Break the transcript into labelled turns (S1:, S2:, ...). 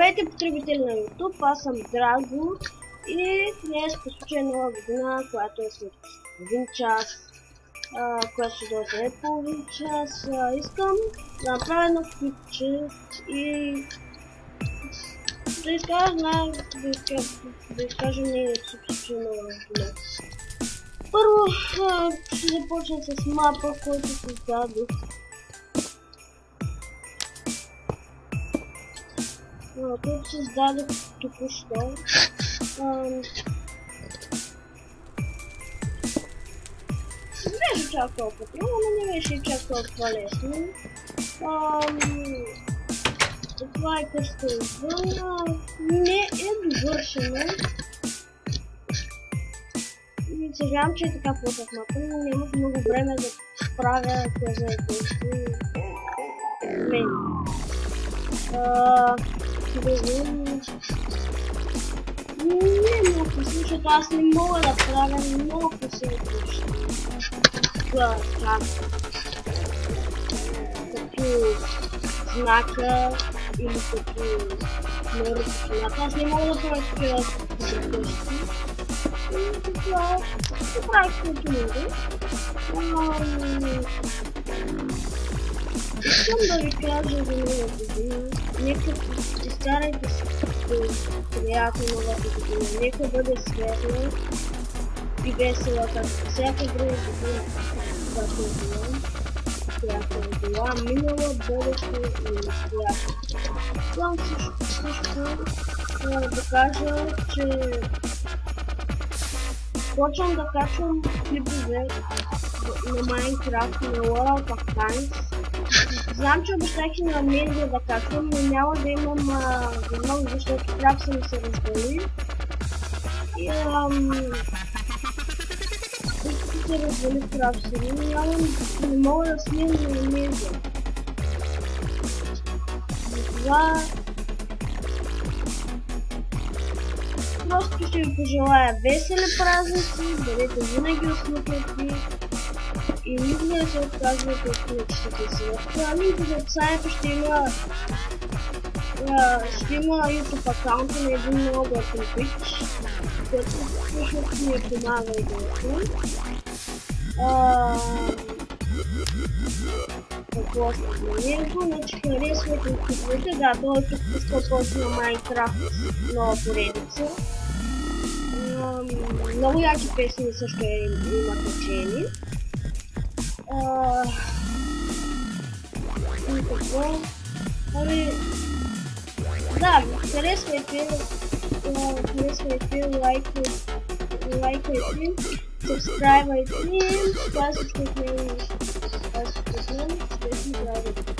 S1: Здравейте, потребители на YouTube, аз съм Драго и днес по случай нова година, която е след половин час, която ще дойде половин час, искам да направя едно клипче и да изкажа мнението си по случай нова година. Първо ще започна с мапа, който създадох. Който създадох току-що. Не беше чак толкова трудно, но не беше чак толкова лесно. Това е къщата отвън. Не е довършено. Съжалявам, че е така плътък мапа, но нямах много време да справя кое за къщи. Мен. Не е много късно, защото аз не мога да правя много късни къщи. Като знака или като наръчената. Аз не мога да правя такива къщи. И това ще правих като мога. Искам да ви кажа за нова година. Нека изкарайте си приятно новата година. Нека бъде светла и весела, както всяка друга година, която е била. Която е била минала, бъдеще и настояще. Искам също да кажа, че почвам да качвам клипове на Minecraft, на World of Tanks. Знам, че обещах и на медиа да качвам, но няма да имам много, защото трябва да ми се раздели. И като се раздели в крапсели, не мога да снимам на медиа. Затова просто ще ви пожелая весели празници, бъдете винаги усмихнати и никога не се отказвате от мечтите си. В линка за описанието ще има YouTube акаунта на един много готин пич, който всъщност ми помага и доста. Какво сте на него, значи харесвайте и купувайте. Да, той е тук пускал после на Minecraft нова поредица. Много яки песни също има качени. И какво? Да, харесвайте, лайкайте, сабскрайбвайте, това е всичко от мен, ще си правите.